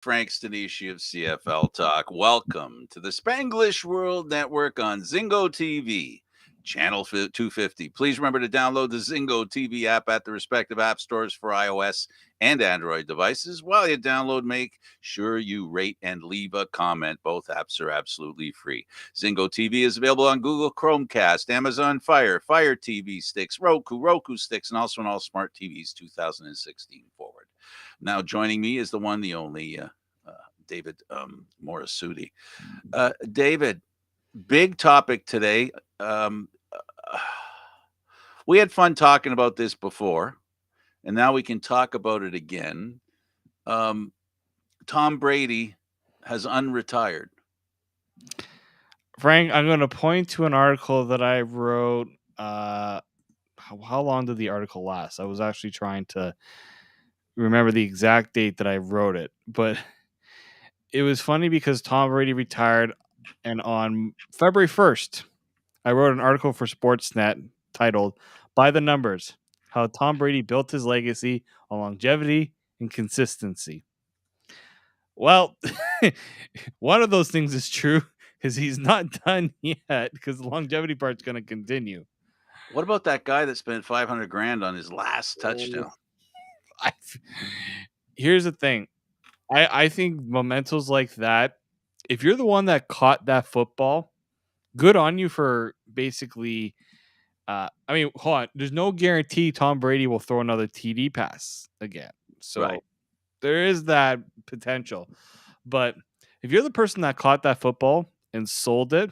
Frank Stanisci of CFL Talk. Welcome to the Spanglish World Network on Zingo TV, channel 250. Please remember to download the Zingo TV app at the respective app stores for iOS and Android devices. While you download, make sure you rate and leave a comment. Both apps are absolutely free. Zingo TV is available on Google Chromecast, Amazon Fire, Fire TV sticks, Roku sticks, and also on all smart TVs 2016 forward. Now joining me is the one, the only David Morassutti. David, big topic today. We had fun talking about this before, and now we can talk about it again. Tom Brady has unretired. Frank, I'm going to point to an article that I wrote. How long did the article last? I was actually trying to remember the exact date that I wrote it, but it was funny because Tom Brady retired, and on February 1st, I wrote an article for Sportsnet titled "By the Numbers: How Tom Brady Built His Legacy on Longevity and Consistency." Well, one of those things is true because he's not done yet because the longevity part's going to continue. What about that guy that spent 500 grand on his last touchdown? I, here's the thing. I think mementos like that, if you're the one that caught that football, good on you for basically. I mean, hold on. There's no guarantee Tom Brady will throw another TD pass again. So Right. there is that potential. But if you're the person that caught that football and sold it,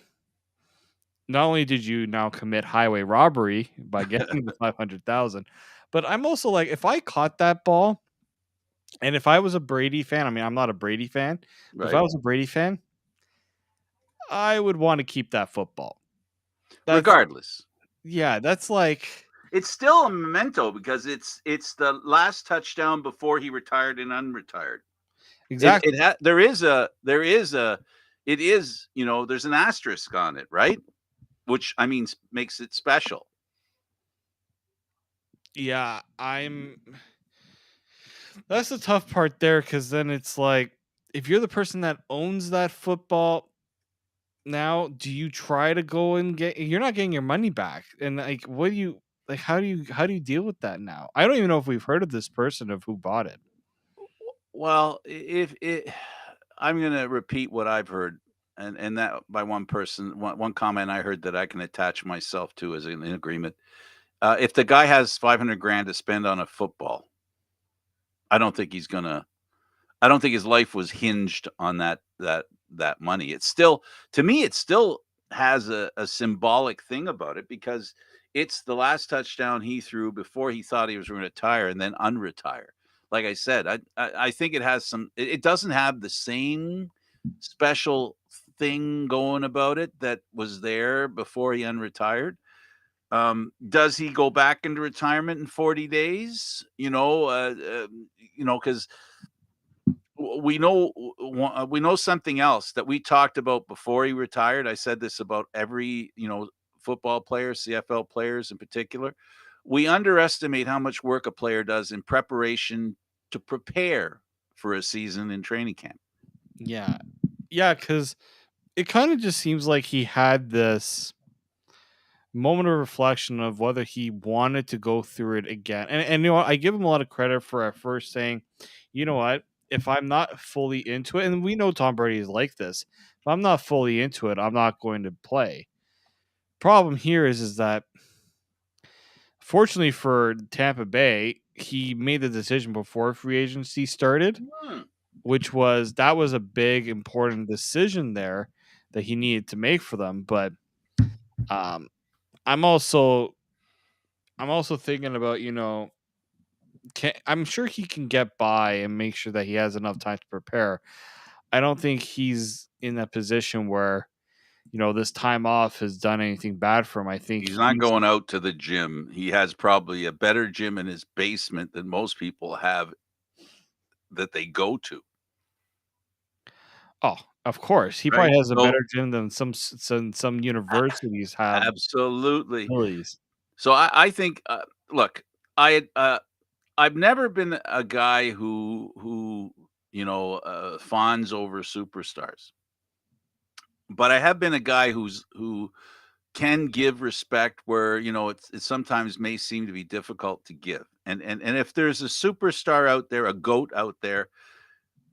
not only did you now commit highway robbery by getting the 500,000, but I'm also like, if I caught that ball and if I was a Brady fan, I mean, I'm not a Brady fan, but if I Right. was a Brady fan, I would want to keep that football. That's Regardless, that's like it's still a memento because it's the last touchdown before he retired and unretired. exactly. It is, there's an asterisk on it, right? Which I mean makes it special. Yeah, that's the tough part there because then it's like, if you're the person that owns that football, now do you try to go and you're not getting your money back, and like, what do you like, how do you deal with that now? I don't even know if we've heard of this person of who bought it. Well, if it, I'm going to repeat what I've heard, and that by one person, one comment I heard that I can attach myself to as an agreement. If the guy has 500 grand to spend on a football, I don't think he's gonna. I don't think his life was hinged on that money. It's still, to me, it still has a symbolic thing about it because it's the last touchdown he threw before he thought he was going to retire and then unretire. Like I said, I think it has some. It doesn't have the same special thing going about it that was there before he unretired. Does he go back into retirement in 40 days? Because we know something else that we talked about before he retired. I said this about every, football player, CFL players in particular. We underestimate how much work a player does in preparation to prepare for a season in training camp. Yeah, because it kind of just seems like he had this moment of reflection of whether he wanted to go through it again. And I give him a lot of credit for at first saying, you know what, if I'm not fully into it, and we know Tom Brady is like this, if I'm not fully into it, I'm not going to play. Problem here is that fortunately for Tampa Bay, he made the decision before free agency started, Hmm. that was a big important decision there that he needed to make for them. But um, I'm also thinking about, I'm sure he can get by and make sure that he has enough time to prepare. I don't think he's in that position where, this time off has done anything bad for him. I think He's not he's going out to the gym. He has probably a better gym in his basement than most people have that they go to. oh, of course, he Right. probably has a So better gym than some universities have absolutely. facilities. So I think, look, I I've never been a guy who fawns over superstars. But I have been a guy who can give respect where, it sometimes may seem to be difficult to give. And if there's a superstar out there, a goat out there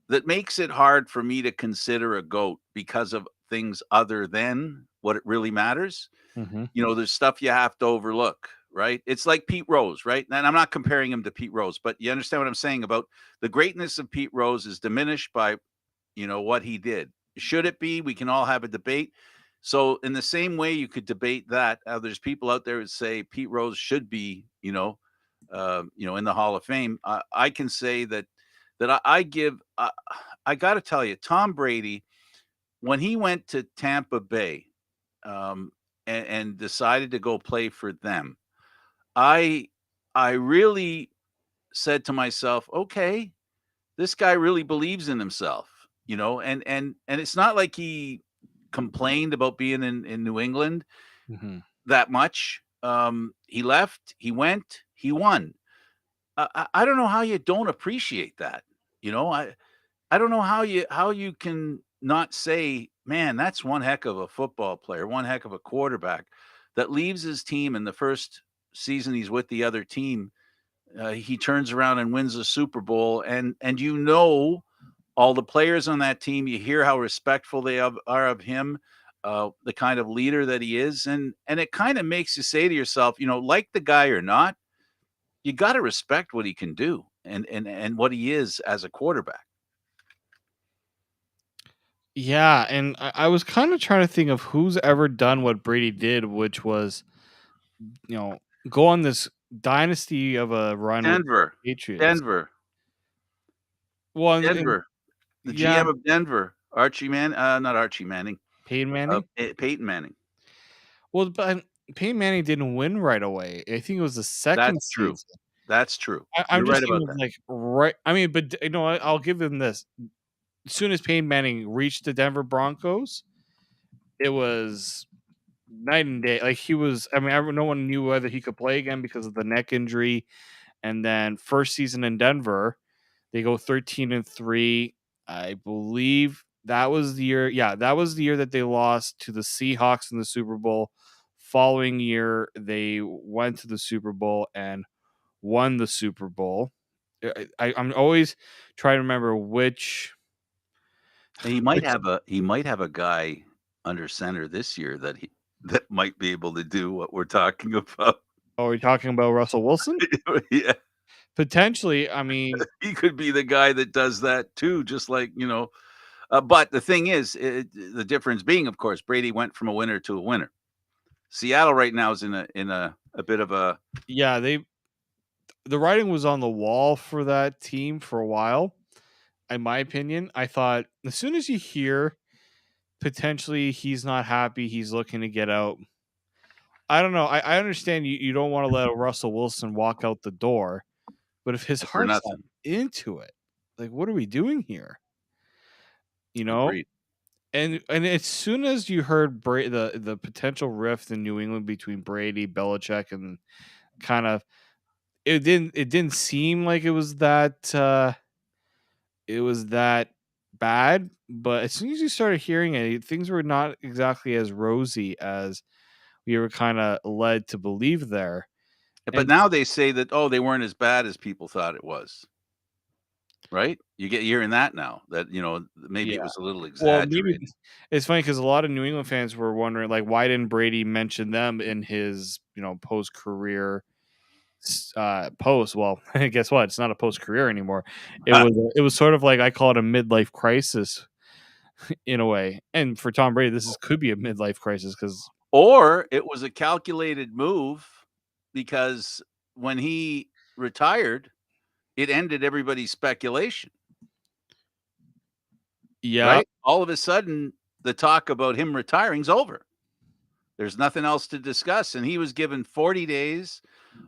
that makes it hard for me to consider a goat because of things other than what it really matters, Mhm. there's stuff you have to overlook, right? It's like Pete Rose, right? And I'm not comparing him to Pete Rose, but you understand what I'm saying about the greatness of Pete Rose is diminished by, what he did. Should it be? We can all have a debate. So, in the same way, you could debate that. There's people out there who say Pete Rose should be, in the Hall of Fame. I can say that I give. I got to tell you, Tom Brady, when he went to Tampa Bay, um, and decided to go play for them, I I really said to myself, okay, this guy really believes in himself, and it's not like he complained about being in New England Mhm. that much. He left, he went, he won. I don't know how you don't appreciate that. I don't know how you can not say, man, that's one heck of a football player, one heck of a quarterback that leaves his team in the first season he's with the other team. He turns around and wins a Super Bowl, and all the players on that team. You hear how respectful are of him, the kind of leader that he is, and it kind of makes you say to yourself, like the guy or not, you got to respect what he can do and what he is as a quarterback. Yeah, and I was kind of trying to think of who's ever done what Brady did, which was, you know, go on this dynasty of a run with Denver, the Patriots. Denver, Well, and Denver. The yeah, GM of Denver, not Archie Manning, Peyton Manning. Peyton Manning. Well, but Peyton Manning didn't win right away. I think it was the second That's true. season. That's true. I'm You're just right thinking about of that. like right. I mean, but I'll give him this. As soon as Peyton Manning reached the Denver Broncos, it was night and day. Like he was. I mean, no one knew whether he could play again because of the neck injury. And then first season in Denver, they go 13-3. I believe that was the year. Yeah, that was the year that they lost to the Seahawks in the Super Bowl. Following year, they went to the Super Bowl and won the Super Bowl. I'm always trying to remember which. And he might which have a guy under center this year that might be able to do what we're talking about. Are we talking about Russell Wilson? Yeah, Potentially. I mean, he could be the guy that does that too, just like, but the thing is, the difference being, of course, Brady went from a winner to a winner. Seattle right now is in a bit of a yeah, the writing was on the wall for that team for a while. In my opinion, I thought as soon as you hear potentially he's not happy, he's looking to get out. I don't know. I understand you don't want to let Russell Wilson walk out the door, but if his for heart's not nothing. into it, like what are we doing here? You know? Agreed. And as soon as you heard the potential rift in New England between Brady, Belichick, and kind of it didn't seem like it was that bad, but as soon as you started hearing it, things were not exactly as rosy as we were kind of led to believe there. But And now they say that, oh, they weren't as bad as people thought it was, right? You get hearing that now that, maybe yeah, it was a little well, maybe exaggerated. it's funny because a lot of New England fans were wondering, like, why didn't Brady mention them in his, post career post? Well, guess what? It's not a post career anymore. It was sort of like I call it a midlife crisis in a way. And for Tom Brady, could be a midlife crisis because Or it was a calculated move because when he retired, it ended everybody's speculation, yeah, right? All of a sudden, the talk about him retiring's over. There's nothing else to discuss, and he was given 40 days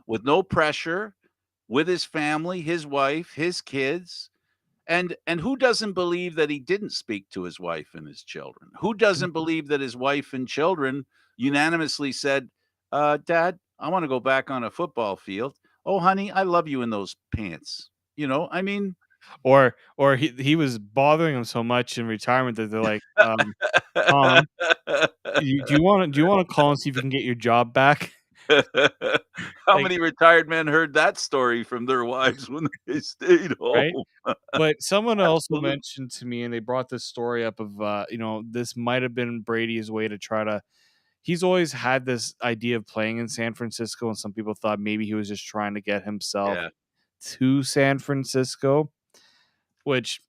with no pressure, with his family, his wife, his kids. And who doesn't believe that he didn't speak to his wife and his children? Who doesn't believe that his wife and children unanimously said, Dad, I want to go back on a football field. Oh, honey, I love you in those pants. I mean, or he was bothering him so much in retirement that they're like, Tom, do you wanna call and see if you can get your job back? How Like, many retired men heard that story from their wives when they stayed right? home? But someone also Absolutely. mentioned to me, and they brought this story up of, this might have been Brady's way to try to he's always had this idea of playing in San Francisco, and some people thought maybe he was just trying to get himself Yeah. to San Francisco, which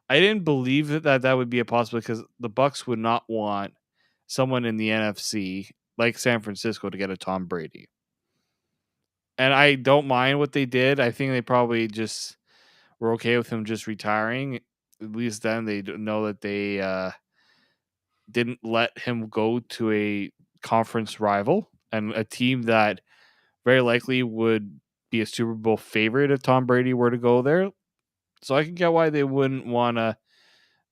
I didn't believe that would be a possibility because the Bucks would not want someone in the NFC like San Francisco to get a Tom Brady. And I don't mind what they did. I think they probably just were okay with him just retiring. At least then they know that they didn't let him go to a conference rival and a team that very likely would be a Super Bowl favorite if Tom Brady were to go there. So I can get why they wouldn't want to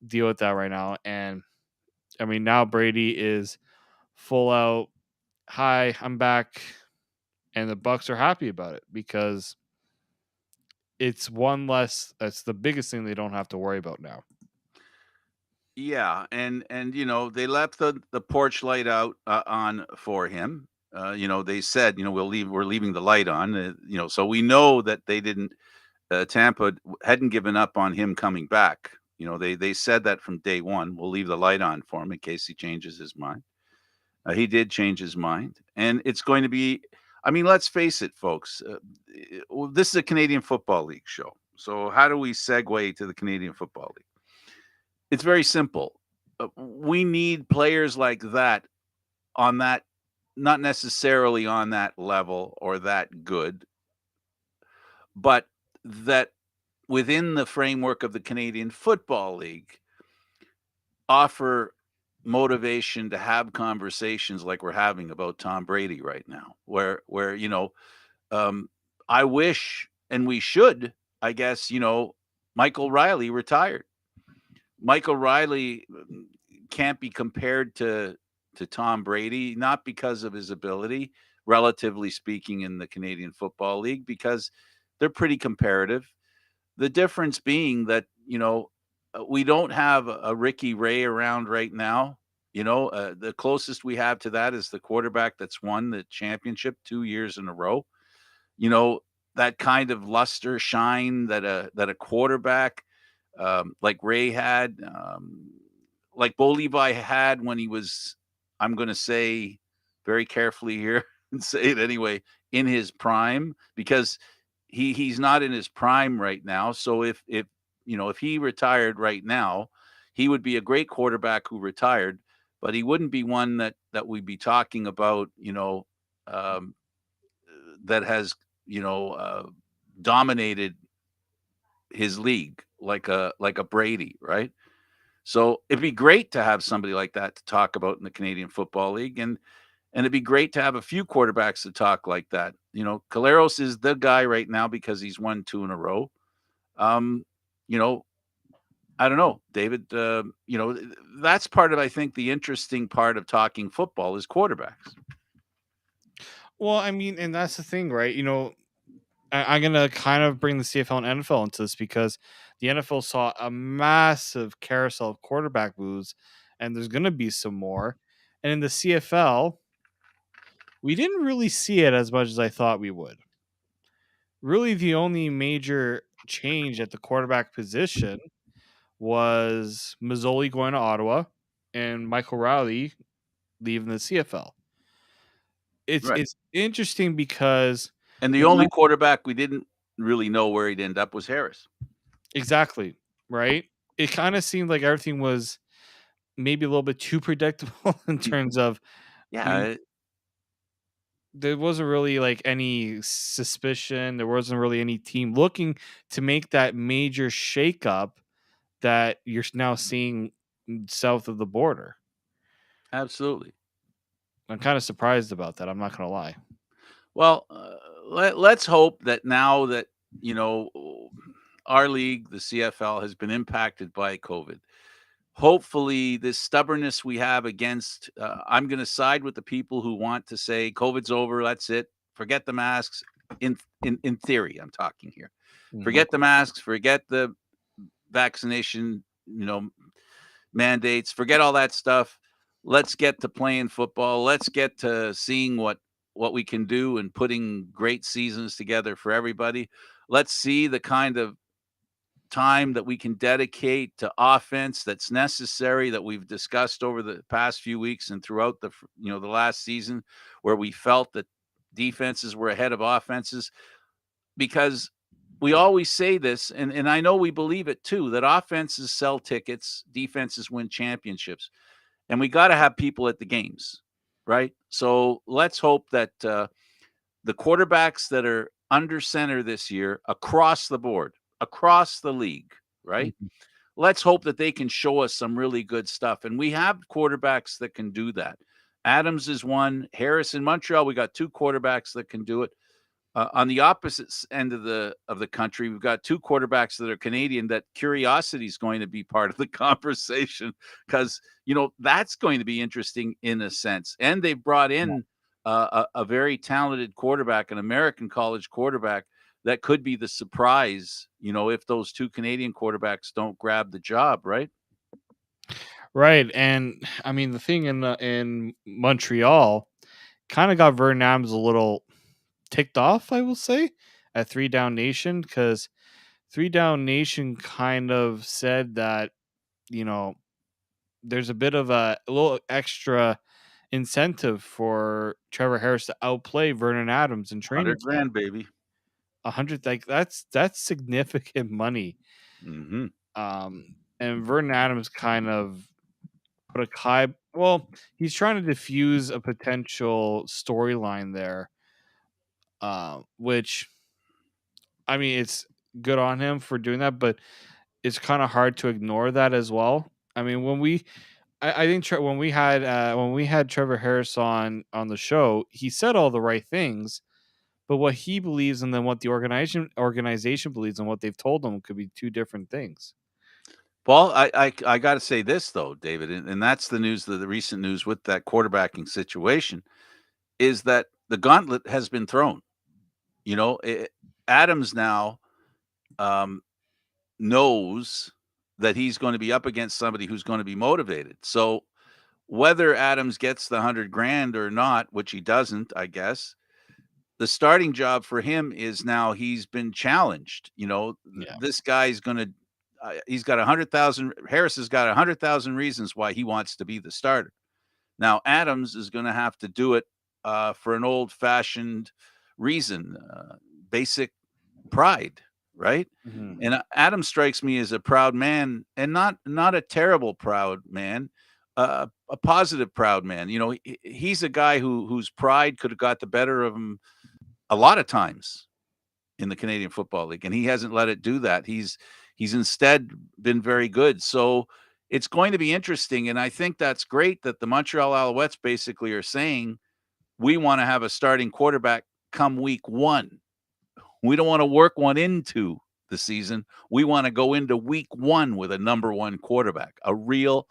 deal with that right now. And I mean, now Brady is full out. Hi, I'm back, and the Bucks are happy about it because it's one less. That's the biggest thing they don't have to worry about now. Yeah, and they left the porch light out on for him. They said, we're leaving the light on. So we know that they didn't. Tampa hadn't given up on him coming back. They said that from day one. We'll leave the light on for him in case he changes his mind. He did change his mind, and it's going to be. I mean, let's face it, folks. This is a Canadian Football League show. So how do we segue to the Canadian Football League? It's very simple. We need players like that on that, not necessarily on that level or that good, but that within the framework of the Canadian Football League offer motivation to have conversations like we're having about Tom Brady right now, where um, I wish and we should, I guess, Michael Riley retired. Michael Riley can't be compared to Tom Brady, not because of his ability, relatively speaking, in the Canadian Football League, because they're pretty comparative. The difference being that we don't have a Ricky Ray around right now. The closest we have to that is the quarterback that's won the championship 2 years in a row. You know that kind of luster, shine that a quarterback like Ray had, like Bo Levi had when he was, I'm going to say very carefully here and say it anyway, in his prime, because he's not in his prime right now. So if he retired right now, he would be a great quarterback who retired, but he wouldn't be one that we'd be talking about, um, that has, you know, uh, dominated his league like a Brady, right? So it'd be great to have somebody like that to talk about in the Canadian Football League, and it'd be great to have a few quarterbacks to talk like that. Caleros is the guy right now because he's won two in a row. Um, you know, I don't know, David. That's part of, I think, the interesting part of talking football is quarterbacks. Well, I mean, and that's the thing, right? I'm gonna kind of bring the CFL and NFL into this because the NFL saw a massive carousel of quarterback moves, and there's gonna be some more. And in the CFL, we didn't really see it as much as I thought we would. Really, the only major change at the quarterback position was Mazzoli going to Ottawa and Michael Riley leaving the CFL. It's Right. it's interesting because And the when only I quarterback we didn't really know where he'd end up was Harris. exactly, right? It kinda seemed like everything was maybe a little bit too predictable in Y- terms of we Yeah, there wasn't really, like, any suspicion, there wasn't really any team looking to make that major shakeup that you're now seeing south of the border. absolutely. I'm kinda surprised about that, I'm not gonna lie. Well, let's hope that now that you know our league, the CFL, has been impacted by COVID. Hopefully, this stubbornness we have against, I'm going to side with the people who want to say COVID's over. That's it. Forget the masks. In theory, I'm talking here. Mhm. Forget the masks, forget the vaccination, mandates, forget all that stuff. Let's get to playing football. Let's get to seeing what we can do and putting great seasons together for everybody. Let's see the kind of time that we can dedicate to offense that's necessary that we've discussed over the past few weeks and throughout the last season, where we felt that defenses were ahead of offenses, because we always say this, and I know we believe it too, that offenses sell tickets, defenses win championships, and we got to have people at the games, right? So let's hope that the quarterbacks that are under center this year across the board, across the league, right? Mhm. Let's hope that they can show us some really good stuff. And we have quarterbacks that can do that. Adams is one. Harris in Montreal, we got two quarterbacks that can do it. On the opposite end of the country, we've got two quarterbacks that are Canadian. That curiosity is going to be part of the conversation, because that's going to be interesting in a sense. And they've brought Yeah. in a very talented quarterback, an American college quarterback that could be the surprise. If those two Canadian quarterbacks don't grab the job, right? Right, and I mean the thing in Montreal kind of got Vernon Adams a little ticked off, I will say, at Three Down Nation, because Three Down Nation kind of said that you know there's a bit of a little extra incentive for Trevor Harris to outplay Vernon Adams in training 100 camp. grand, baby. 100, like that's significant money. Hmm. Um, and Vernon Adams kind of put a well, he's trying to diffuse a potential storyline there, which I mean, it's good on him for doing that, but it's kind of hard to ignore that as well. I mean, I think when we had Trevor Harris on the show, he said all the right things, but what he believes and then what the organization believes and what they've told him could be two different things. Well, I got to say this though, David, and that's the news. The recent news with that quarterbacking situation is that the gauntlet has been thrown. You know, Adams now um, knows that he's going to be up against somebody who's going to be motivated. So whether Adams gets the 100 grand or not, which he doesn't, I guess, the starting job for him is now he's been challenged. Yeah. This guy's going to. He's got 100,000. Harris has got 100,000 reasons why he wants to be the starter. Now Adams is going to have to do it for an old-fashioned reason, basic pride, right? Mhm. And Adam strikes me as a proud man, and not a terrible proud man, a positive proud man. He's a guy whose pride could have got the better of him a lot of times in the Canadian Football League, and he hasn't let it do that. He's instead been very good. So it's going to be interesting, and I think that's great that the Montreal Alouettes basically are saying we want to have a starting quarterback come week one. We don't want to work one into the season. We want to go into week one with a number one quarterback, a real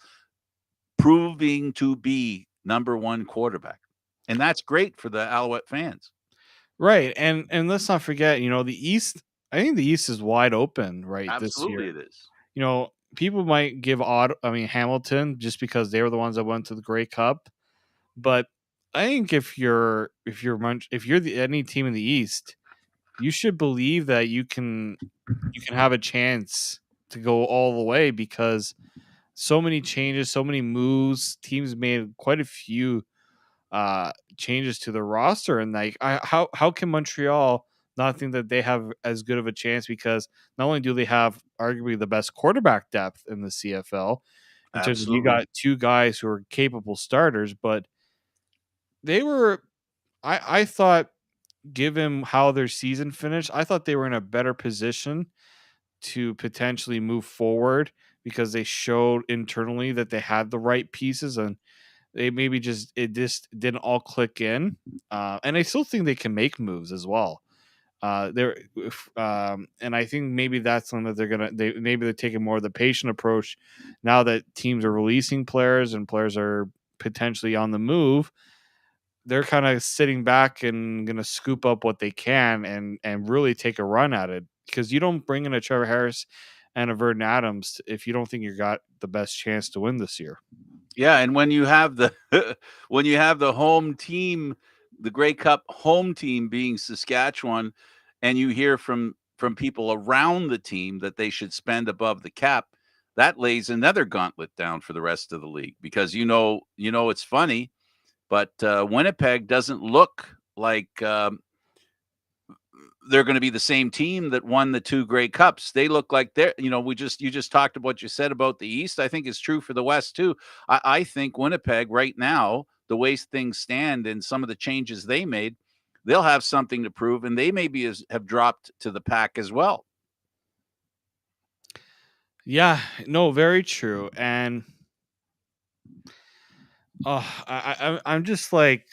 proving to be number one quarterback. And that's great for the Alouette fans. Right, and let's not forget, the East. I think the East is wide open right this Absolutely year. it is. People might give Hamilton just because they were the ones that went to the Grey Cup, but I think if you're any team in the East, you should believe that you can have a chance to go all the way because so many changes, so many moves. Teams made quite a few changes to the roster, and like, how can Montreal not think that they have as good of a chance? Because not only do they have arguably the best quarterback depth in the CFL, in terms of you Absolutely. got two guys who are capable starters, but they were. I thought, given how their season finished, I thought they were in a better position to potentially move forward because they showed internally that they had the right pieces and they maybe just didn't all click in. And I still think they can make moves as well. And I think maybe that's something that they're taking more of the patient approach now that teams are releasing players and players are potentially on the move. They're kind of sitting back and gonna scoop up what they can and really take a run at it. because you don't bring in a Trevor Harris and a Vernon Adams if you don't think you got the best chance to win this year. Yeah, and when you have the when you have the home team, the Grey Cup home team being Saskatchewan, and you hear from people around the team that they should spend above the cap, that lays another gauntlet down for the rest of the league because it's funny, but Winnipeg doesn't look like they're going to be the same team that won the two Grey Cups. They look like they're, you just talked about what you said about the East. I think is true for the West too. I think Winnipeg right now, the way things stand and some of the changes they made, they'll have something to prove, and they maybe have dropped to the pack as well. Yeah, no, very true. And I'm just like,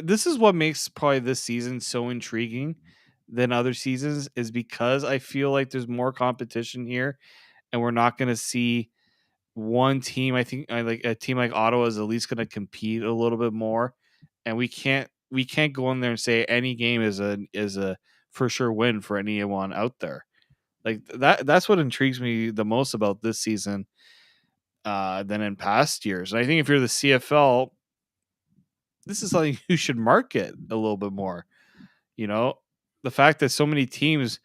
this is what makes probably this season so intriguing than other seasons, is because I feel like there's more competition here, and we're not going to see one team. I think like a team like Ottawa is at least going to compete a little bit more, and we can't go in there and say any game is a for sure win for anyone out there. Like that's what intrigues me the most about this season than in past years. And I think if you're the CFL, this is something you should market a little bit more. You know, the fact that so many teams,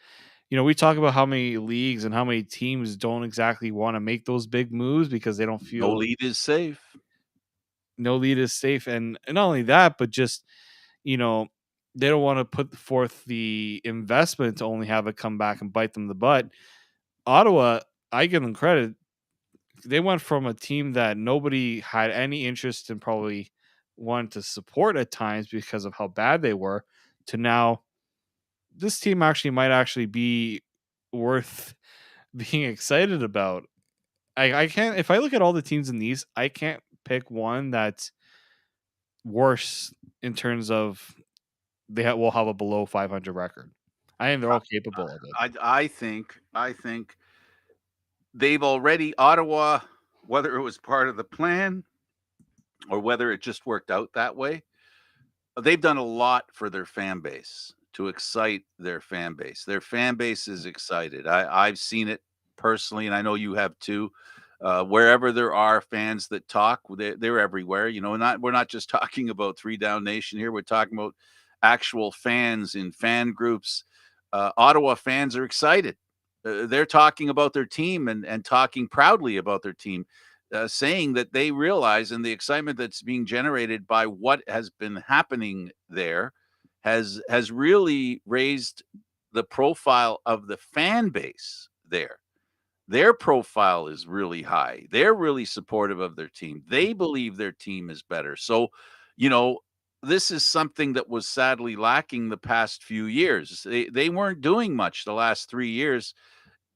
we talk about how many leagues and how many teams don't exactly want to make those big moves because they don't No feel lead is safe. no lead is safe. And not only that, but just, you know, they don't want to put forth the investment to only have it come back and bite them in the butt. Ottawa, I give them credit. They went from a team that nobody had any interest in, probably wanted to support at times because of how bad they were, to now this team actually might actually be worth being excited about. I can't, if I look at all the teams in these, I can't pick one that's worse in terms of will have a below 500 record. I think they're all capable of it. I think they've already Ottawa, whether it was part of the plan or whether it just worked out that way, they've done a lot for their fan base to excite their fan base. Their fan base is excited. I've seen it personally, and I know you have too. Wherever there are fans that talk, they're everywhere. We're not just talking about Three Down Nation here. We're talking about actual fans in fan groups. Ottawa fans are excited. They're talking about their team and talking proudly about their team, saying that they realize and the excitement that's being generated by what has been happening there has really raised the profile of the fan base there. Their profile is really high. They're really supportive of their team. They believe their team is better. So, you know, this is something that was sadly lacking the past few years. They weren't doing much the last 3 years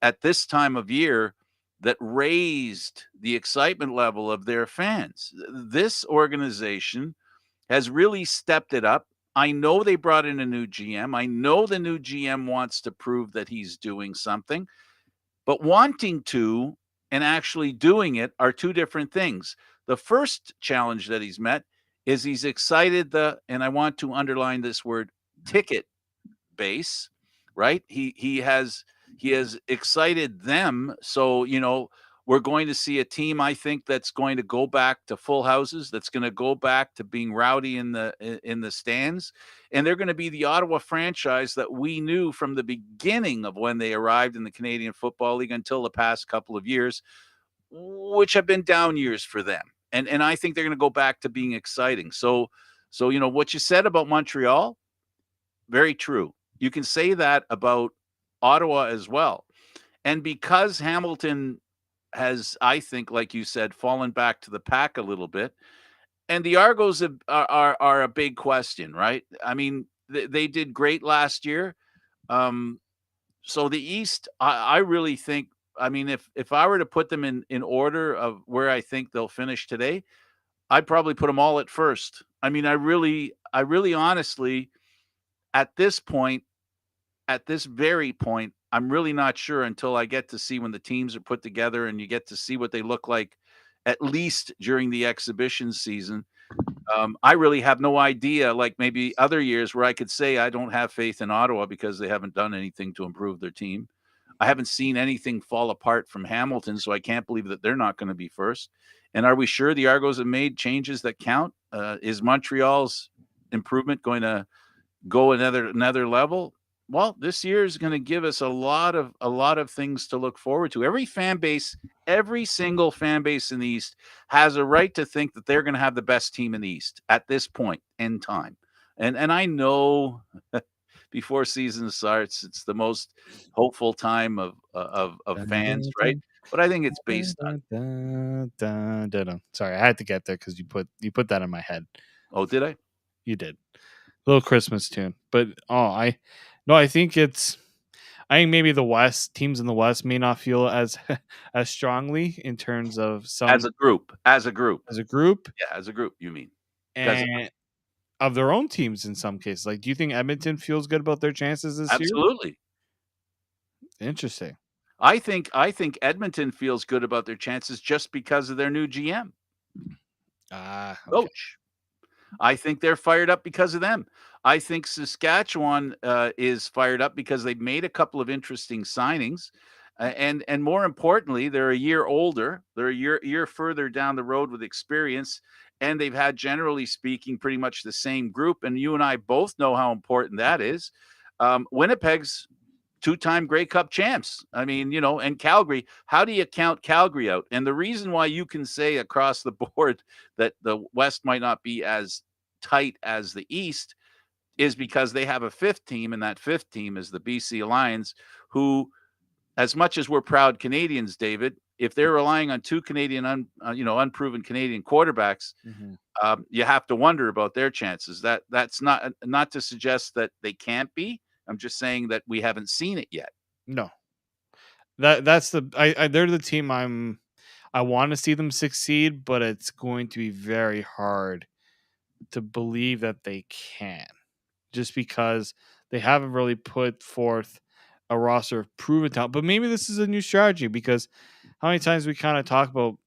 at this time of year that raised the excitement level of their fans. This organization has really stepped it up. I know they brought in a new GM. I know the new GM wants to prove that he's doing something, but wanting to and actually doing it are two different things. The first challenge that he's met is he's excited and I want to underline this word, ticket base, right? He has excited them. So, we're going to see a team, I think, that's going to go back to full houses, that's going to go back to being rowdy in the stands. And they're going to be the Ottawa franchise that we knew from the beginning of when they arrived in the Canadian Football League until the past couple of years, which have been down years for them. And I think they're going to go back to being exciting. So what you said about Montreal, very true. You can say that about Ottawa as well. And because Hamilton has, I think, like you said, fallen back to the pack a little bit, and the Argos are a big question, right? I mean, they did great last year. Um, so the East, I really think. I mean, if I were to put them in order of where I think they'll finish today, I'd probably put them all at first. I mean, I really honestly, at this point, at this very point, I'm really not sure until I get to see when the teams are put together and you get to see what they look like, at least during the exhibition season. I really have no idea, like maybe other years where I could say I don't have faith in Ottawa because they haven't done anything to improve their team. I haven't seen anything fall apart from Hamilton, so I can't believe that they're not gonna be first. And are we sure the Argos have made changes that count? Is Montreal's improvement going to go another level? Well, this year is going to give us a lot of things to look forward to. Every single fan base in the East has a right to think that they're going to have the best team in the East at this point in time. And I know before season starts, it's the most hopeful time of Dun, fans, dun, right? dun, But I think it's dun, based on. dun, dun, dun, dun, dun. Sorry, I had to get there because you put that in my head. Oh, did I? You did. Little Christmas tune. But I no, I think maybe the West teams in the West may not feel as as strongly in terms of some As a group, as a group yeah, as a group. You mean because and of their own teams in some cases. Like, do you think Edmonton feels good about their chances this year? absolutely. Interesting. I think Edmonton feels good about their chances just because of their new GM, Ah, okay. coach. I think they're fired up because of them. I think Saskatchewan is fired up because they've made a couple of interesting signings, and more importantly, they're a year older. They're a year further down the road with experience, and they've had, generally speaking, pretty much the same group. And you and I both know how important that is. Winnipeg's two-time Grey Cup champs. I mean, and Calgary, how do you count Calgary out? And the reason why you can say across the board that the West might not be as tight as the East is because they have a fifth team, and that fifth team is the BC Lions, who, as much as we're proud Canadians, David, if they're relying on two unproven Canadian quarterbacks, Mhm. you have to wonder about their chances. That's not to suggest that they can't be. I'm just saying that we haven't seen it yet. No. That's the I they're the team I want to see them succeed, but it's going to be very hard to believe that they can. Just because they haven't really put forth a roster of proven talent. But maybe this is a new strategy because how many times we kind of talk about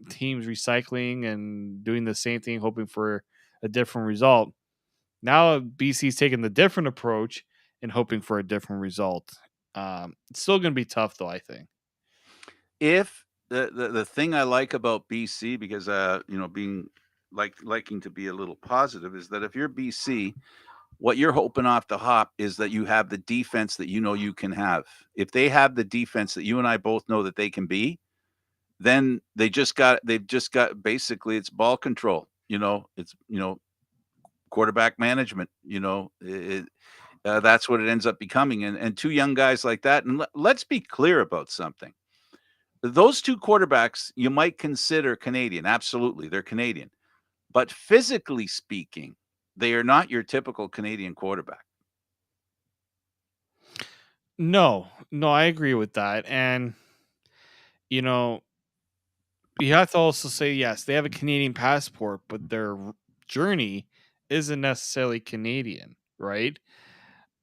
teams recycling and doing the same thing, hoping for a different result. Now BC's taking the different approach and hoping for a different result. It's still going to be tough, though. I think. If the thing I like about BC, because being liking to be a little positive, is that if you're BC, what you're hoping off the hop is that you have the defense that you can have. If they have the defense that you and I both know that they can be, then they've just got basically it's ball control. It's quarterback management. That's what it ends up becoming. And two young guys like that. And let's be clear about something. Those two quarterbacks you might consider Canadian. Absolutely, they're Canadian. But physically speaking, they are not your typical Canadian quarterback. No, no, I agree with that. And you know, you have to also say yes, they have a Canadian passport, but their journey isn't necessarily Canadian, right?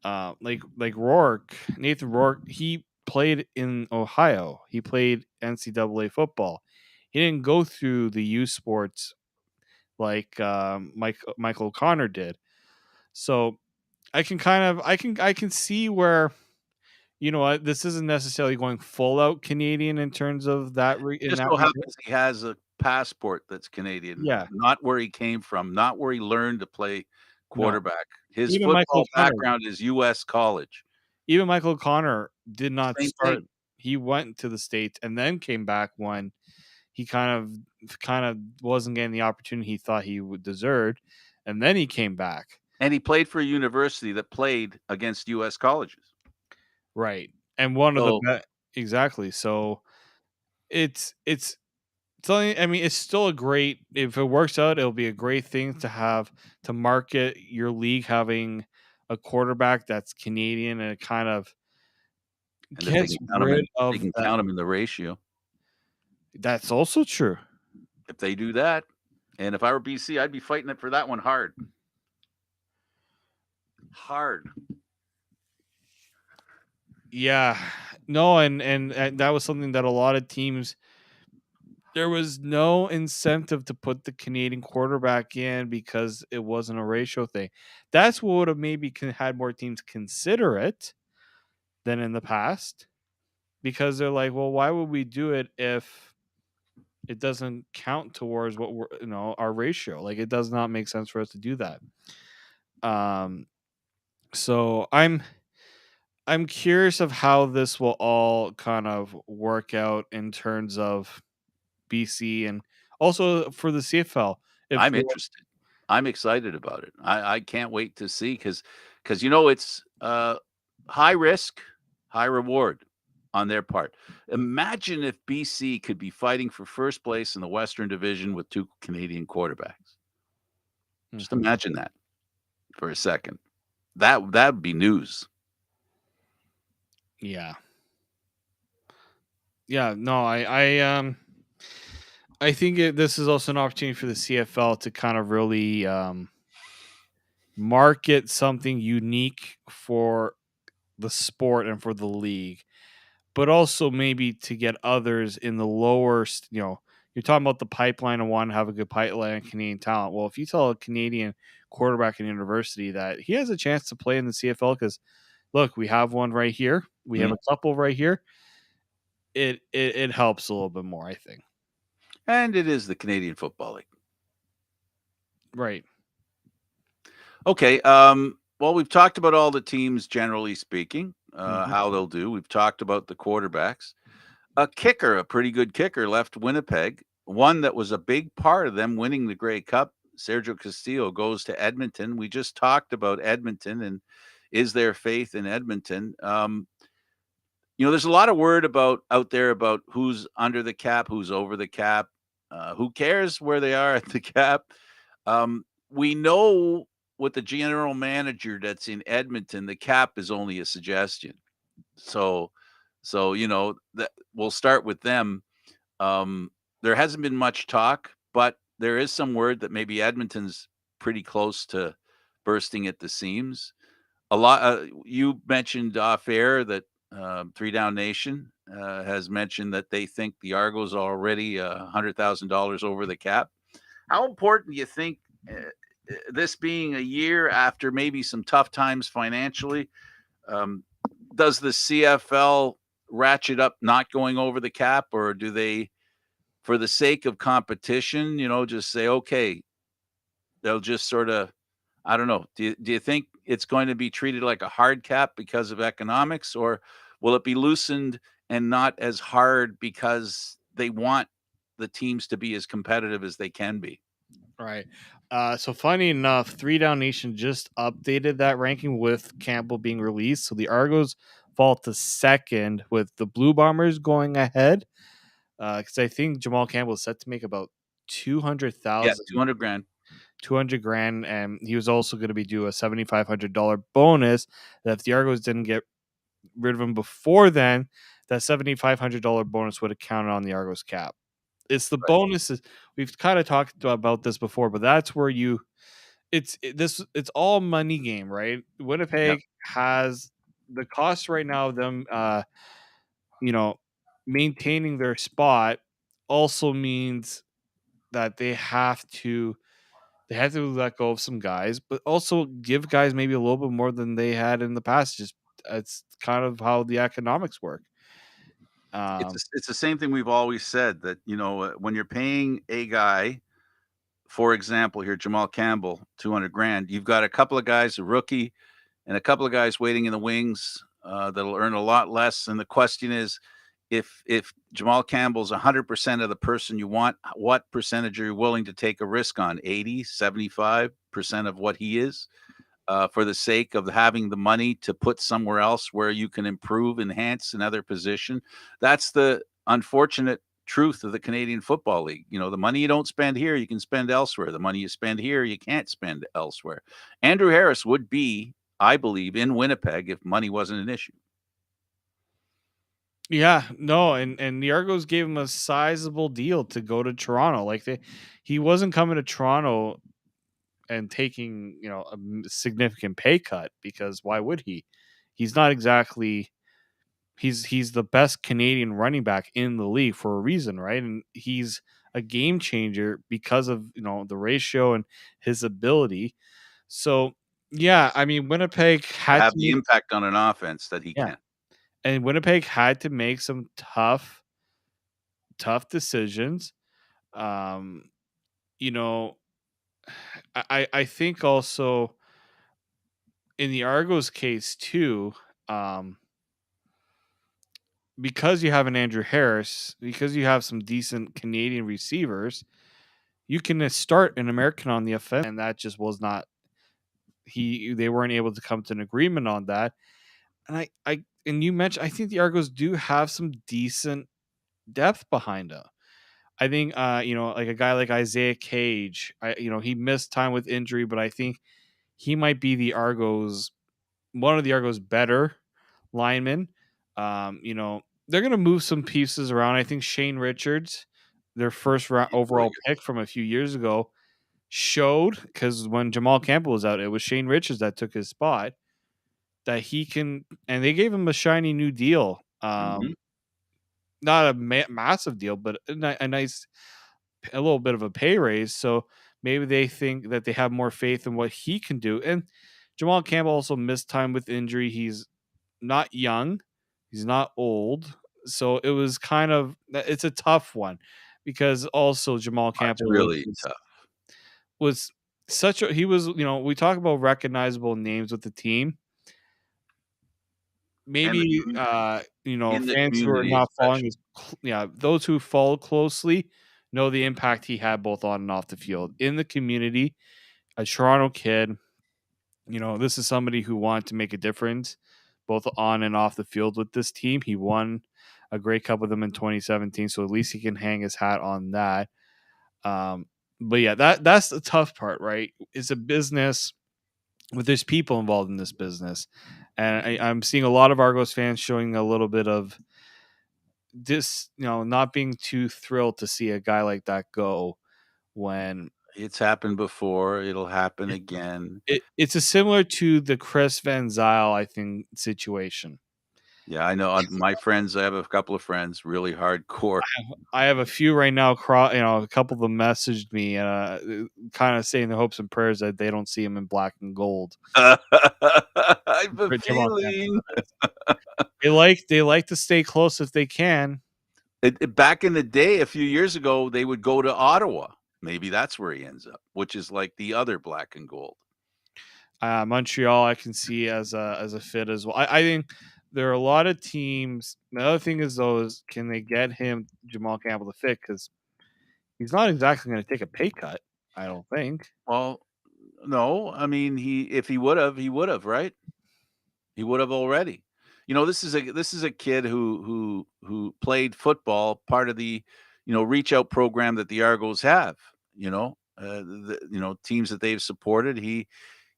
Like Rourke, Nathan Rourke, he played in Ohio. He played NCAA football. He didn't go through the youth sports like Michael O'Connor did. So I can see where you know what this isn't necessarily going full out Canadian in terms of that in Just that so regard. happens he has a passport that's Canadian, Yeah, not where he came from, not where he learned to play no. quarterback. His Even Michael football O'Connor background is US college. even Michael O'Connor did not Same start. thing. He went to the States and then came back when he kind of wasn't getting the opportunity he thought he would deserved, and then he came back. And he played for a university that played against US colleges. Right. And one of the So, best exactly. So it's something I mean, it's still a great if it works out, it'll be a great thing to have to market your league having a quarterback that's Canadian and it kind of and if they gets can count 'em rid in they of can that. count 'em in the ratio. That's also true. If they do that, and if I were BC, I'd be fighting it for that one hard. Hard. Yeah. No, and that was something that a lot of teams there was no incentive to put the Canadian quarterback in because it wasn't a ratio thing. That's what would have maybe had more teams consider it than in the past because they're like, well, why would we do it if it doesn't count towards what we're, our ratio? Like, it does not make sense for us to do that. Um, so I'm curious of how this will all kind of work out in terms of BC and also for the CFL. If I'm interested. I'm excited about it. I can't wait to see because it's high risk, high reward on their part. Imagine if BC could be fighting for first place in the Western Division with 2 Canadian quarterbacks. Just Mhm. imagine that for a second. That'd be news. Yeah. Yeah, no, I think this is also an opportunity for the CFL to kind of really market something unique for the sport and for the league, but also maybe to get others in the lower, you're talking about the pipeline and want to have a good pipeline of Canadian talent. Well, if you tell a Canadian quarterback in university that he has a chance to play in the CFL, because look, we have one right here, we have Mhm. a couple right here, it helps a little bit more, I think. And it is the Canadian Football League. Right. Okay, well, we've talked about all the teams generally speaking, Mhm. how they'll do. We've talked about the quarterbacks. A kicker, a pretty good kicker, left Winnipeg. One that was a big part of them winning the Grey Cup, Sergio Castillo, goes to Edmonton. We just talked about Edmonton and is there faith in Edmonton? There's a lot of word about out there about who's under the cap, who's over the cap. Who cares where they are at the cap? We know with the general manager that's in Edmonton, the cap is only a suggestion. So, that we'll start with them. There hasn't been much talk, but there is some word that maybe Edmonton's pretty close to bursting at the seams. A lot. You mentioned off air that Three Down Nation has mentioned that they think the Argos are already $100,000 over the cap. How important do you think this being a year after maybe some tough times financially? Um, does the CFL ratchet up not going over the cap, or do they, for the sake of competition, just say, okay, they'll just sort of, I don't know. Do you think it's going to be treated like a hard cap because of economics, or will it be loosened and not as hard because they want the teams to be as competitive as they can be? Right. So funny enough, Three Down Nation just updated that ranking with Campbell being released. So the Argos fall to second with the Blue Bombers going ahead. Because I think Jamal Campbell is set to make about Yeah, 200,000, 200 grand. 200 grand, and he was also going to be due a $7,500 bonus. That if the Argos didn't get rid of him before then, that $7,500 bonus would have counted on the Argos cap. It's the Right. bonuses. We've kind of talked about this before, but that's where it's all money game, right? Yep. Winnipeg has the cost right now of them you know, maintaining their spot also means that they have to let go of some guys, but also give guys maybe a little bit more than they had in the past. Just it's kind of how the economics work. Um, It's the same thing we've always said that, when you're paying a guy, for example, here, Jamal Campbell, 200 grand, you've got a couple of guys, a rookie, and a couple of guys waiting in the wings that'll earn a lot less. And the question is, if Jamal Campbell's 100% of the person you want, what percentage are you willing to take a risk on? 80, 75% of what he is, for the sake of having the money to put somewhere else where you can improve, enhance another position. That's the unfortunate truth of the Canadian Football League. The money you don't spend here, you can spend elsewhere. The money you spend here, you can't spend elsewhere. Andrew Harris would be, I believe, in Winnipeg if money wasn't an issue. yeah, no, and the Argos gave him a sizable deal to go to Toronto. Like he wasn't coming to Toronto and taking significant pay cut because why would he? He's not exactly He's the best Canadian running back in the league for a reason, right? And he's a game changer because of, the ratio and his ability. So, yeah, I mean, Winnipeg To had have to the make impact on an offense that he yeah, can. and Winnipeg had to make some tough decisions. Um, you know, I think also in the Argos case too, um, because you have an Andrew Harris, because you have some decent Canadian receivers, you can start an American on the offense, and that just was not they weren't able to come to an agreement on that. And and you mentioned I think the Argos do have some decent depth behind them. I think like a guy like Isaiah Cage, he missed time with injury, but I think he might be one of the Argos better linemen. They're gonna move some pieces around. I think Shane Richards, their first round He's really overall good. pick from a few years ago, showed because when Jamal Campbell was out, it was Shane Richards that took his spot. That he can, and they gave him a shiny new deal. Mhm. Not a massive deal, but a nice, a little bit of a pay raise. So maybe they think that they have more faith in what he can do. And Jamal Campbell also missed time with injury. He's not young, he's not old. So it was it's a tough one because also Jamal It's Campbell really tough. was such a he was, we talk about recognizable names with the team. And the Maybe community. In the fans who are community not following especially. those who follow closely know the impact he had both on and off the field in the community. A Toronto kid, this is somebody who wanted to make a difference both on and off the field with this team. He won a Grey Cup with them in 2017, so at least he can hang his hat on that. Um, but yeah, that's the tough part, right? It's a business with there's people involved in this business, and I'm seeing a lot of Argos fans showing a little bit of this, not being too thrilled to see a guy like that go when It's happened before, it'll happen again. it's a similar to the Chris Van Zyl, I think, situation. Yeah, I know, my friends I have a couple of friends, really hardcore. I have a few right now. A couple of them messaged me, kind of saying their hopes and prayers that they don't see him in black and gold. I have a For Jamal Campbell, feeling. that is. They like to stay close if they can. Back in the day, a few years ago, they would go to Ottawa. Maybe that's where he ends up, which is like the other black and gold. Montreal, I can see as a fit as well. I think there are a lot of teams. The other thing is though, is can they get him Jamal Campbell to fit because he's not exactly going to take a pay cut. I don't think. Well, no, I mean, if he would have, right? He would have already. This is a kid who played football, part of the, reach out program that the Argos have. Teams that they've supported.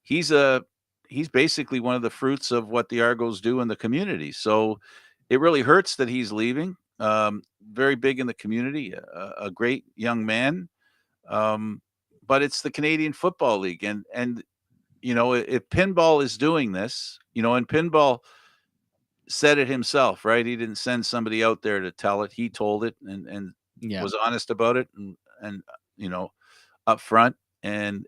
He's a he's basically one of the fruits of what the Argos do in the community. So it really hurts that he's leaving. Very big in the community, a great young man. Um, but it's the Canadian Football League, and if pinball is doing this, and pinball said it himself, right? He didn't send somebody out there to tell it. He told it and Yeah, was honest about it and you know upfront and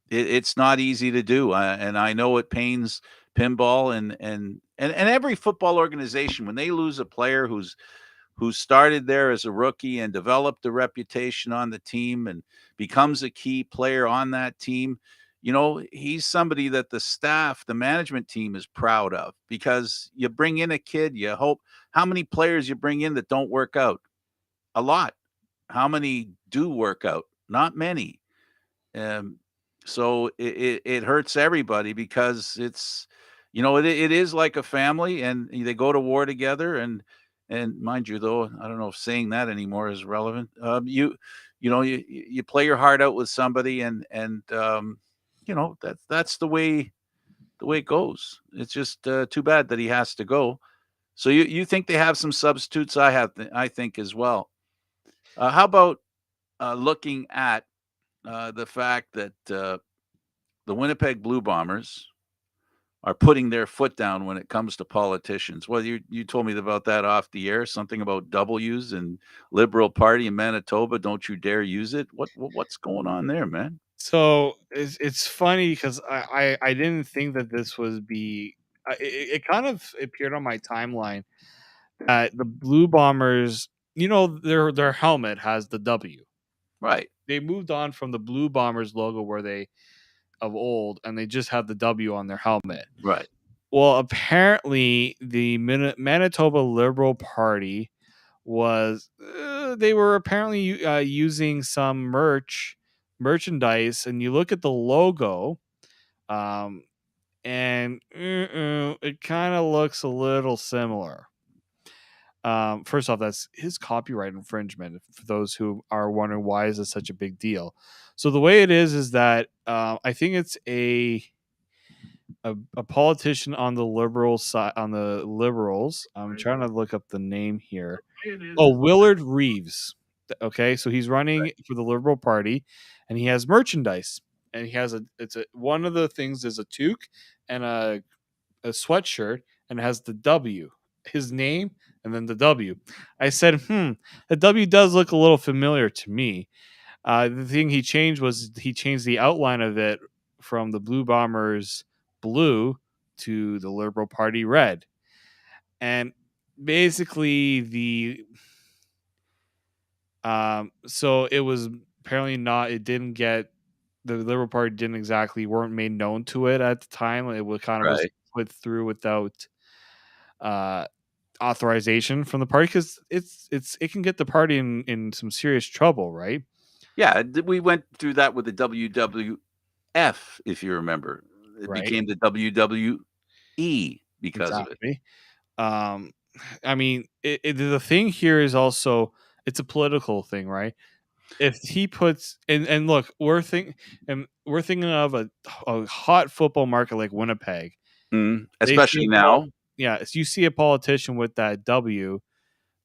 it's not easy to do. And I know it pains pinball and every football organization when they lose a player who started there as a rookie and developed a reputation on the team and becomes a key player on that team. He's somebody that the staff, the management team is proud of because you bring in a kid, you hope how many players you bring in that don't work out? A lot. How many do work out? Not many. Um, so it hurts everybody because it is like a family and they go to war together and mind you though I don't know if saying that anymore is relevant. You play your heart out with somebody and that's the way it goes. It's just too bad that he has to go. So you think they have some substitutes? I think as well. How about looking at the fact that the Winnipeg Blue Bombers are putting their foot down when it comes to politicians. Well, you told me about that off the air, something about W's and Liberal Party in Manitoba. Don't you dare use it. What's going on there, man? So it's funny because I didn't think that this would be. It kind of appeared on my timeline that the Blue Bombers, their helmet has the W. Right, They moved on from the Blue Bombers logo where they of old, and they just have the W on their helmet. right, Well, apparently the Manitoba Liberal Party was they were apparently using some merchandise, and you look at the logo, um, and it kind of looks a little similar. First off, that's his copyright infringement. For those who are wondering why is this such a big deal, so the way it is that I think it's a politician on the liberal side, on the liberals. I'm trying to look up the name here. Oh, Willard Reeves. Okay, so he's running for the Liberal Party, and he has merchandise, and he has one of the things is a toque and a sweatshirt, and it has the W, his name, and then the W. I said, the W does look a little familiar to me. The thing he changed was he changed the outline of it from the Blue Bombers blue to the Liberal Party red. And basically so it was apparently not it didn't get the Liberal Party didn't exactly weren't made known to it at the time. It was kind of was right. put through without uh authorization from the party because it can get the party in some serious trouble, right? Yeah, we went through that with the WWF, if you remember. It Right. became the WWE because of it. Exactly. Um, I mean, the thing here is also it's a political thing, right? If he puts and look, we're thinking of a hot football market like Winnipeg. Mhm, They see especially a pol- now. yeah, if you see a politician with that W,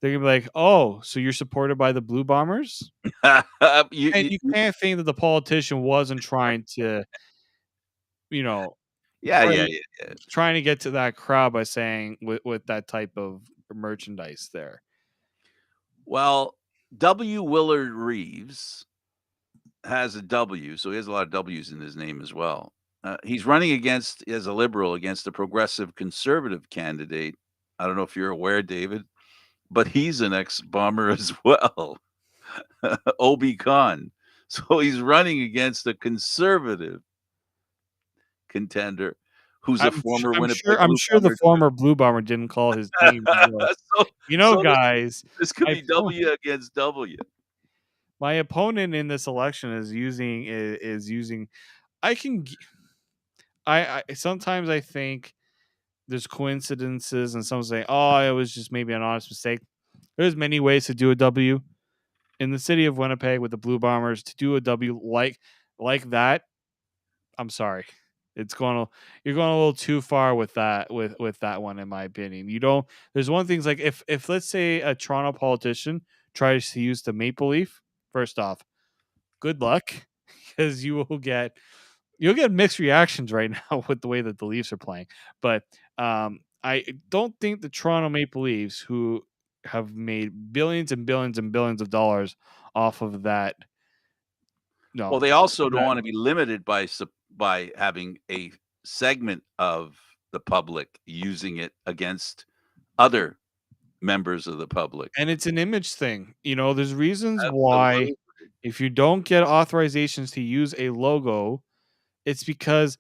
they're gonna be like, "Oh, so you're supported by the Blue Bombers?" You And you you you can't think that the politician wasn't trying to, you know, yeah, try yeah, to yeah, yeah. trying to get to that crowd by saying with that type of merchandise there. Well, W. Willard Reeves has a W, so he has a lot of W's in his name as well. He's running against as a liberal against a progressive conservative candidate. I don't know if you're aware, David, but he's an ex-bomber as well, Obi Khan. So he's running against a conservative contender who's a former Winnipeg I'm Blue sure the Bomber too. former Blue Bomber didn't call his team and be like, So so this guys, this could my be W against W. my opponent in this election is using I can g- I sometimes I think there's coincidences and some say, oh, it was just maybe an honest mistake. There's many ways to do a W in the city of Winnipeg with the Blue Bombers to do a W like that. I'm sorry. It's going to you're going a little too far with that with that one in my opinion. You don't there's one thing's like if let's say a Toronto politician tries to use the maple leaf, first off, good luck because you'll get mixed reactions right now with the way that the Leafs are playing. But I don't think the Toronto Maple Leafs, who have made billions and billions and billions of dollars off of that, Well, no, they also don't that wanna be limited by having a segment of the public using it against other members of the public. and it's an image thing. There's reasons why Absolutely. if you don't get authorizations to use a logo, it's because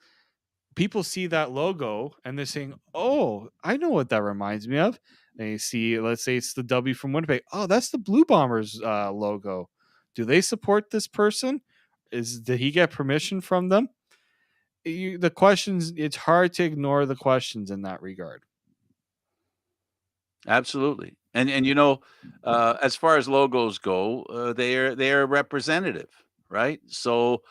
people see that logo and they're saying, "Oh, I know what that reminds me of." They see, let's say it's the W from Winnipeg. Oh, that's the Blue Bombers logo. Do they support this person? Did he get permission from them? The questions. It's hard to ignore the questions in that regard. Absolutely. As far as logos go, they are representative, right? So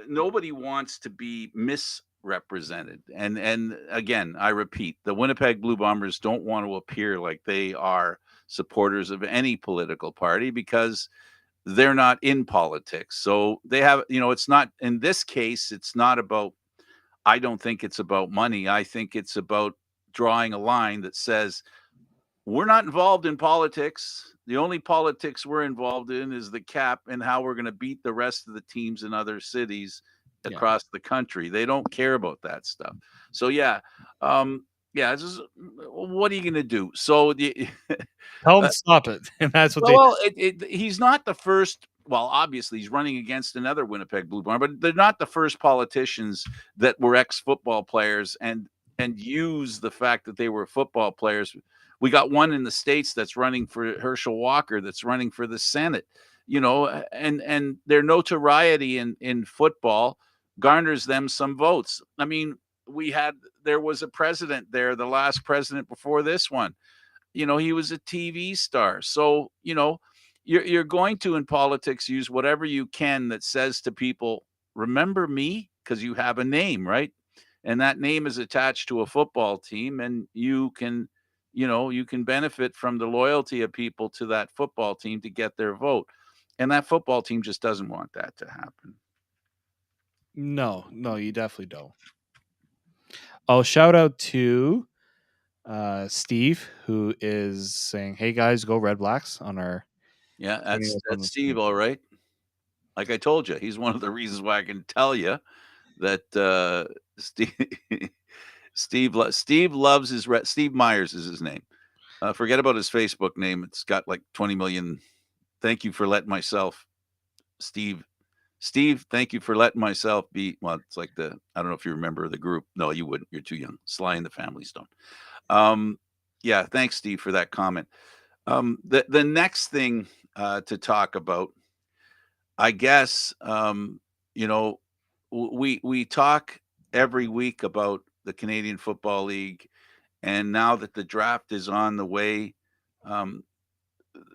nobody wants to be misrepresented. And again, I repeat, the Winnipeg Blue Bombers don't want to appear like they are supporters of any political party because they're not in politics. So they have, it's not in this case, it's not about I don't think it's about money. I think it's about drawing a line that says we're not involved in politics. The only politics we're involved in is the cap and how we're going to beat the rest of the teams in other cities Yeah. across the country. They don't care about that stuff. So yeah, um, yeah. What are you going to do? So the, Tell them stop it, and that's what they. well, he's not the first. Well, obviously, he's running against another Winnipeg Blue Barn, but they're not the first politicians that were ex-football players and use the fact that they were football players. We got one in the States that's running for Herschel Walker, that's running for the Senate. And their notoriety in football garners them some votes. I mean, there was a president there, the last president before this one. He was a TV star. So, you're going to in politics use whatever you can that says to people, remember me, because you have a name, right? And that name is attached to a football team, and you can benefit from the loyalty of people to that football team to get their vote. And that football team just doesn't want that to happen. No, no, you definitely don't. Oh, shout out to Steve, who is saying, "Hey guys, go Red Blacks!" on our Yeah, putting that's us on that's the Steve, screen. all right. Like I told you, he's one of the reasons why I can tell you that Steve Steve loves Steve Myers is his name. Forget about his Facebook name. It's got like 20 million. Thank you for letting myself, Steve. Steve, thank you for letting myself be. Well, it's like I don't know if you remember the group. No, you wouldn't. You're too young. Sly and the Family Stone. Um, yeah, thanks, Steve, for that comment. The next thing to talk about, I guess, you know, we talk every week about the Canadian Football League, and now that the draft is on the way, um,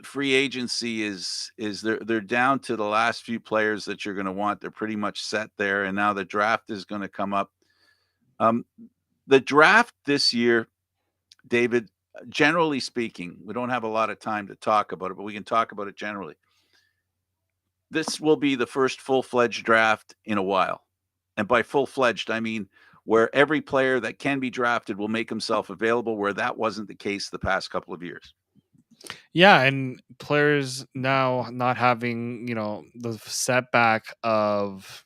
free agency is they're down to the last few players that you're going to want. They're pretty much set there, and now the draft is going to come up. Um, the draft this year, David, generally speaking, we don't have a lot of time to talk about it, but we can talk about it generally. This will be the first full-fledged draft in a while. And by full-fledged, I mean where every player that can be drafted will make himself available, where that wasn't the case the past couple of years. Yeah, and players now not having the setback of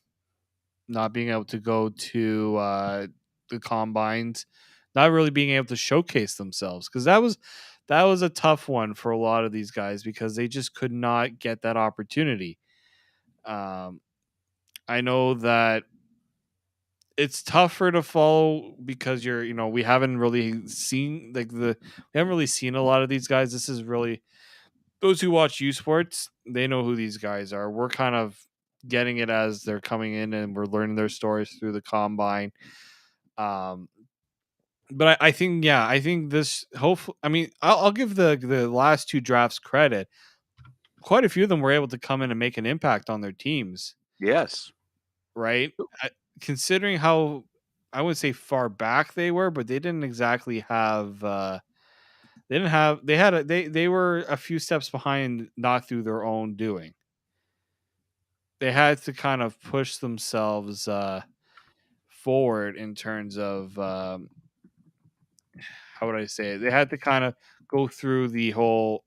not being able to go to the combines, not really being able to showcase themselves, because that was a tough one for a lot of these guys because they just could not get that opportunity. Um, I know that it's tougher to follow because we haven't really seen we haven't really seen a lot of these guys. This is really those who watch U Sports, they know who these guys are. We're kind of getting it as they're coming in and we're learning their stories through the combine. Um, but I think, yeah, I think this. Hopefully, I mean, I'll give the last two drafts credit. Quite a few of them were able to come in and make an impact on their teams, Yes. right? Considering how I wouldn't say far back they were, but they didn't exactly have. They didn't have. They had. They were a few steps behind, not through their own doing. They had to kind of push themselves forward in terms of how would I say it? They had to kind of go through the whole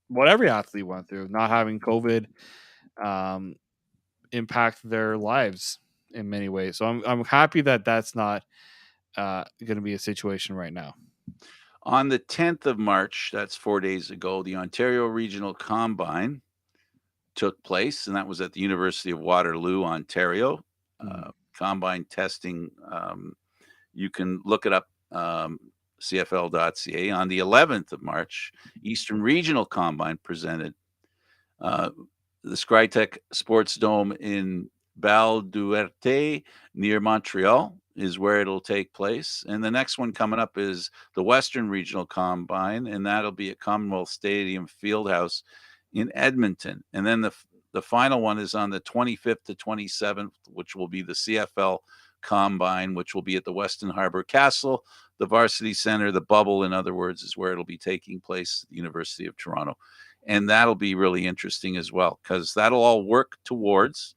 what every athlete went through, not having COVID um, impact their lives in many ways. So I'm happy that that's not going to be a situation right now. On the 10th of March, that's 4 days ago, the Ontario Regional Combine took place, and that was at the University of Waterloo, Ontario. Mm. Combine testing, you can look it up, CFL.ca. On the 11th of March, Eastern Regional Combine presented. Uh, the Scrytech Sports Dome in Val Duerte near Montreal is where it'll take place. And the next one coming up is the Western Regional Combine, and that'll be at Commonwealth Stadium Fieldhouse in Edmonton. And then the final one is on the 25th to 27th, which will be the CFL Combine, which will be at the Weston Harbor Castle, the Varsity Center, the Bubble, in other words, is where it'll be taking place, the University of Toronto. And that'll be really interesting as well, because that'll all work towards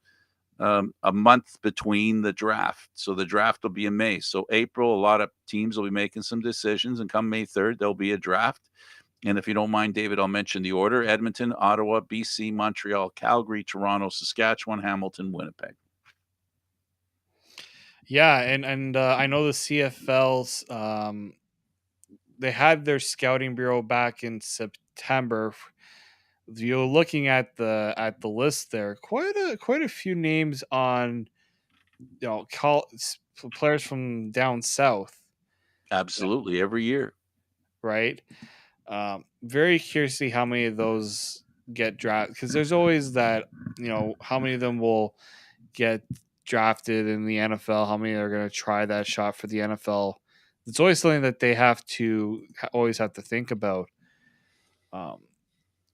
a month between the draft. So the draft will be in May. So April, a lot of teams will be making some decisions, and come May 3rd, there'll be a draft. And if you don't mind, David, I'll mention the order: Edmonton, Ottawa, BC, Montreal, Calgary, Toronto, Saskatchewan, Hamilton, Winnipeg. Yeah, and I know the CFLs. They had their scouting bureau back in September. You're looking at the list there. Quite a few names on players from down south, Absolutely, every year. right? Very curious to see how many of those get drafted because there's always that how many of them will get drafted in the NFL, how many are going to try that shot for the NFL. It's always something that they have to always have to think about um,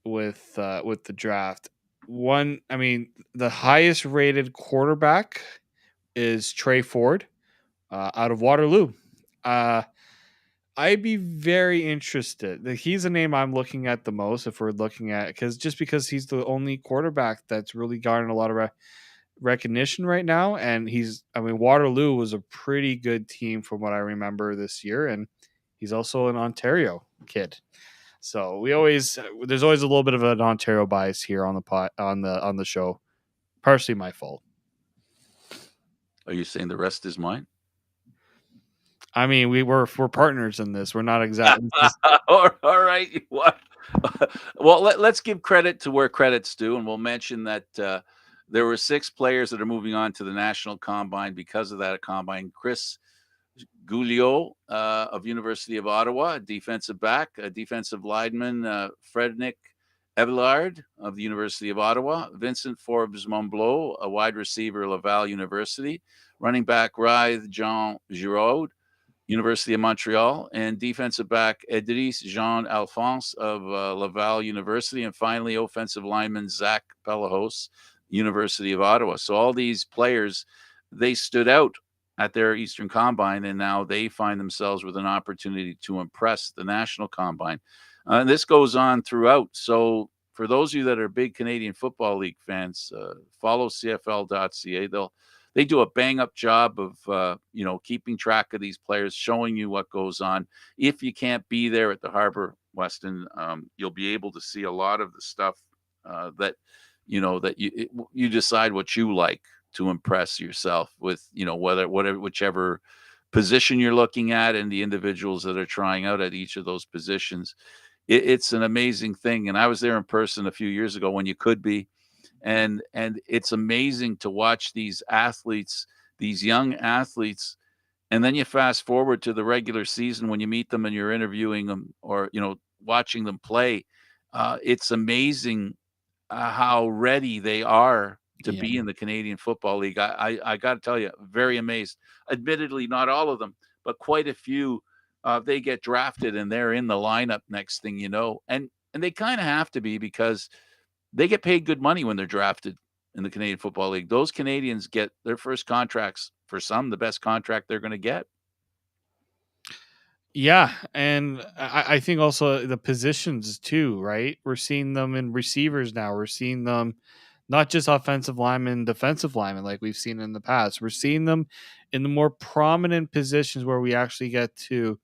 with the draft. I mean, the highest rated quarterback is Trey Ford out of Waterloo. Uh, I'd be very interested. He's a name I'm looking at the most if we're looking at because he's the only quarterback that's really gotten a lot of recognition right now, and Waterloo was a pretty good team from what I remember this year, and he's also an Ontario kid. So there's always a little bit of an Ontario bias here on the on the show. Partially my fault. Are you saying the rest is mine? I mean, we're partners in this. We're not exactly. All right. What? Well, let's give credit to where credit's due, and we'll mention that there were 6 players that are moving on to the national combine because of that combine. Chris Gouliot of University of Ottawa, a defensive back, a defensive lineman, Frederick Everard of the University of Ottawa, Vincent Forbes Monblot, a wide receiver, Laval University, running back Ryth Jean Giraud, University of Montreal, and defensive back Idriss Jean Alphonse of Laval University, and finally offensive lineman Zach Pelahos, University of Ottawa. So all these players, they stood out at their Eastern Combine, and now they find themselves with an opportunity to impress the National Combine. And this goes on throughout. So for those of you that are big Canadian Football League fans, follow CFL.ca. They do a bang up job of keeping track of these players, showing you what goes on. If you can't be there at the Harbor Weston, you'll be able to see a lot of the stuff that you decide what you like to impress yourself with, whichever position you're looking at, and the individuals that are trying out at each of those positions. It's an amazing thing, and I was there in person a few years ago when you could be, and it's amazing to watch these athletes, these young athletes, and then you fast forward to the regular season when you meet them and you're interviewing them, or watching them play. It's amazing how ready they are to Yeah. be in the Canadian Football League. I got to tell you, very amazed. Admittedly, not all of them, but quite a few. They get drafted and they're in the lineup next thing you know, and they kind of have to be, because they get paid good money when they're drafted in the Canadian Football League. Those Canadians get their first contracts, for some, the best contract they're going to get. Yeah, and I think also the positions too, right? We're seeing them in receivers now. We're seeing them not just offensive linemen, defensive linemen like we've seen in the past. We're seeing them in the more prominent positions where we actually get to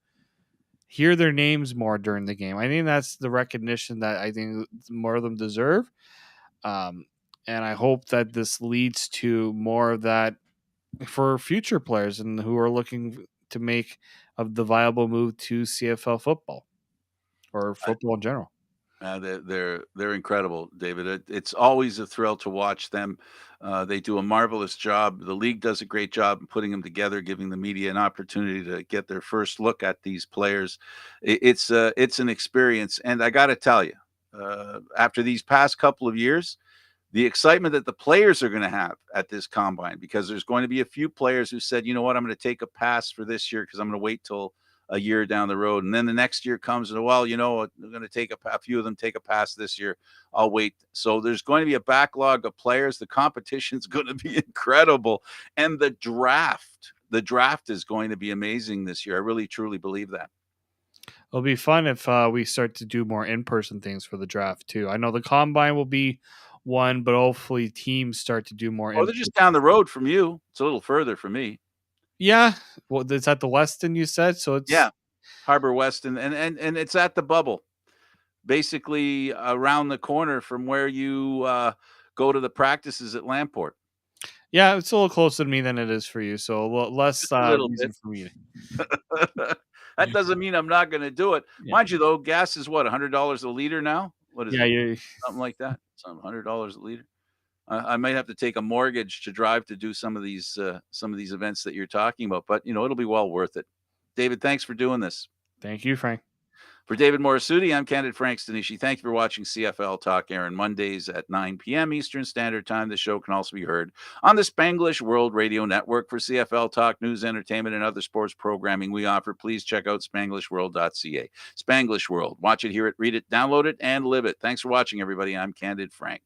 hear their names more during the game. I think that's the recognition that I think more of them deserve. Um, and I hope that this leads to more of that for future players and who are looking to make of the viable move to CFL football or football in general. They're incredible, David. It's always a thrill to watch them. They do a marvelous job. The league does a great job in putting them together, giving the media an opportunity to get their first look at these players. It's an experience, and I got to tell you, after these past couple of years, the excitement that the players are going to have at this combine, because there's going to be a few players who said, you know what, I'm going to take a pass for this year because I'm going to wait till a year down the road. And then the next year comes and, well, I'm going to take a few of them take a pass this year. I'll wait. So there's going to be a backlog of players. The competition's going to be incredible. And the draft is going to be amazing this year. I really, truly believe that. It'll be fun if we start to do more in person things for the draft too. I know the combine will be one, but hopefully teams start to do more Oh, in. they're just down the road from you. It's a little further for me. Yeah, well, it's at the Westin you said, so it's Yeah, Harbor West, and it's at the Bubble, basically around the corner from where you go to the practices at Lamport. yeah, it's a little closer to me than it is for you, so less Just a little bit. reason for me to. That doesn't mean I'm not going to do it. Yeah, Mind you, though, gas is what $100 a liter now. What is yeah, it? you. Something like that. Some $100 a liter. I might have to take a mortgage to drive to do some of these events that you're talking about, but it'll be well worth it. David, thanks for doing this. Thank you, Frank. For David Morassutti, I'm Candid Frank Stanisci. Thank you for watching CFL Talk, Aaron, Mondays at 9 p.m. Eastern Standard Time. The show can also be heard on the Spanglish World Radio Network. For CFL Talk, news, entertainment, and other sports programming we offer, please check out spanglishworld.ca. Spanglish World. Watch it, hear it, read it, download it, and live it. Thanks for watching, everybody. I'm Candid Frank.